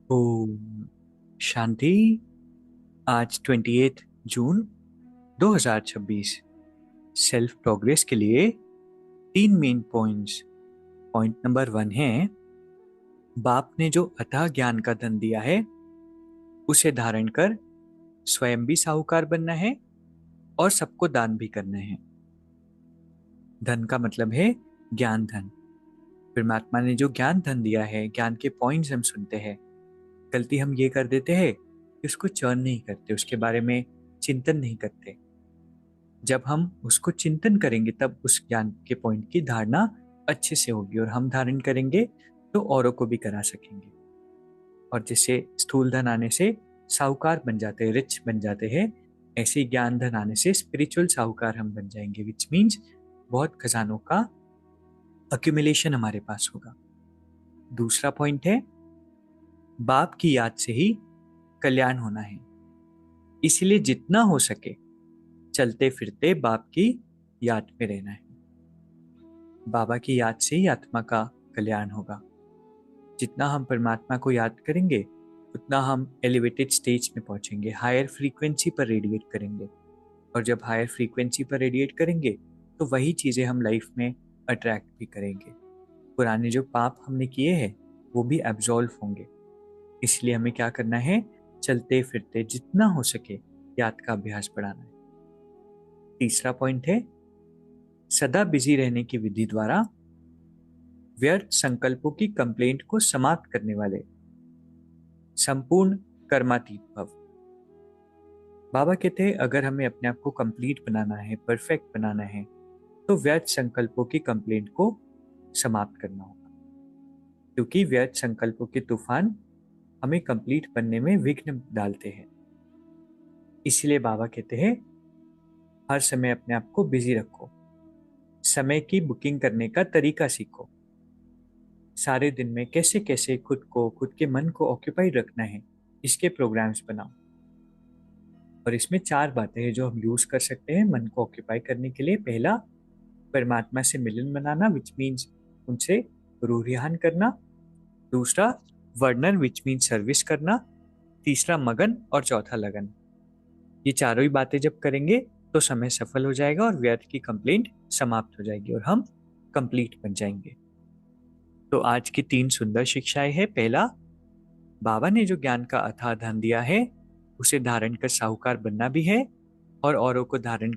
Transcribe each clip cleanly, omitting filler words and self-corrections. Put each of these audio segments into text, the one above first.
ओम शांति। आज 28 जून 2026। Self progress के लिए 3 मेन पॉइंट्स। पॉइंट नंबर 1 है, बाप ने जो अथाह ज्ञान का धन दिया है उसे धारण कर स्वयं भी साहूकार बनना है और सबको दान भी करना है। धन का मतलब है ज्ञान धन। परमात्मा ने जो ज्ञान धन दिया है, ज्ञान के पॉइंट्स हम सुनते हैं, गलती हम ये कर देते हैं कि उसको चर्न नहीं करते, उसके बारे में चिंतन नहीं करते। जब हम उसको चिंतन करेंगे तब उस ज्ञान के पॉइंट की धारणा अच्छे से होगी और हम धारण करेंगे तो औरों को भी करा सकेंगे। और जैसे स्थूल धन आने से साहूकार बन जाते हैं, रिच बन जाते हैं, ऐसे ही ज्ञान धन आने से स्पिरिचुअल साहूकार हम बन जाएंगे, विच मीन्स बहुत खजानों का अक्यूमुलेशन हमारे पास होगा। दूसरा पॉइंट है, बाप की याद से ही कल्याण होना है, इसलिए जितना हो सके चलते फिरते बाप की याद में रहना है। बाबा की याद से ही आत्मा का कल्याण होगा। जितना हम परमात्मा को याद करेंगे उतना हम एलिवेटेड स्टेज में पहुंचेंगे, हायर फ्रीक्वेंसी पर रेडिएट करेंगे। और जब हायर फ्रीक्वेंसी पर रेडिएट करेंगे तो वही चीज़ें हम लाइफ में अट्रैक्ट भी करेंगे। पुराने जो पाप हमने किए हैं वो भी एब्जॉल्व होंगे। इसलिए हमें क्या करना है, चलते फिरते जितना हो सके याद का अभ्यास बढ़ाना है। तीसरा पॉइंट है, सदा बिजी रहने की विधि द्वारा व्यर्थ संकल्पों की कंप्लेंट को समाप्त करने वाले संपूर्ण कर्मातीत भव। बाबा कहते हैं अगर हमें अपने आप को कंप्लीट बनाना है, परफेक्ट बनाना है, तो व्यर्थ संकल्पों की कंप्लेंट को समाप्त करना होगा, क्योंकि व्यर्थ संकल्पों के तूफान हमें कंप्लीट बनने में विघ्न डालते हैं। इसलिए बाबा कहते हैं हर समय अपने आप को बिजी रखो, समय की बुकिंग करने का तरीका सीखो, सारे दिन में कैसे कैसे खुद को, खुद के मन को ऑक्यूपाइड रखना है, इसके प्रोग्राम्स बनाओ। और इसमें 4 बातें हैं जो हम यूज कर सकते हैं मन को ऑक्यूपाई करने के लिए। पहला, परमात्मा से मिलन बनाना, विच मीन्स उनसे रूह करना। दूसरा, वर्नर, विच मीन्स सर्विस करना। तीसरा, मगन। और चौथा, लगन। ये चारों ही बातें जब करेंगे तो समय सफल हो जाएगा और व्यर्थ की कंप्लेंट समाप्त हो जाएगी और हम कंप्लीट बन जाएंगे। तो आज की 3 सुंदर शिक्षाएं हैं। पहला, बाबा ने जो ज्ञान का अथाह धन दिया है उसे धारण कर साहूकार बनना भी है और औरों को धारण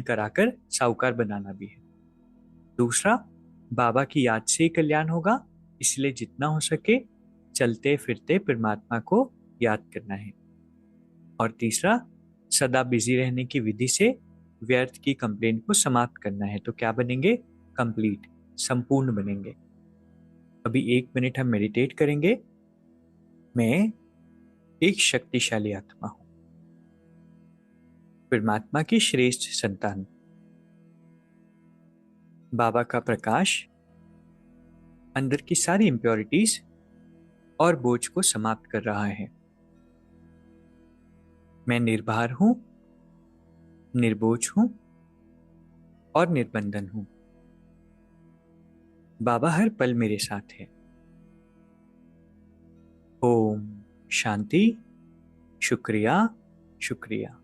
कराकर साहूकार बनाना भी है। दूसरा, बाबा की याद से ही कल्याण होगा, इसलिए जितना हो सके चलते फिरते परमात्मा को याद करना है। और तीसरा, सदा बिजी रहने की विधि से व्यर्थ की कंप्लेंट को समाप्त करना है। तो क्या बनेंगे, कंप्लीट, संपूर्ण बनेंगे। अभी 1 मिनट हम मेडिटेट करेंगे। मैं एक शक्तिशाली आत्मा हूं, परमात्मा की श्रेष्ठ संतान। बाबा का प्रकाश अंदर की सारी इम्प्योरिटीज और बोझ को समाप्त कर रहा है। मैं निर्भर हूं, निर्बोझ हूं और निर्बंधन हूं। बाबा हर पल मेरे साथ है। ओम शांति। शुक्रिया, शुक्रिया।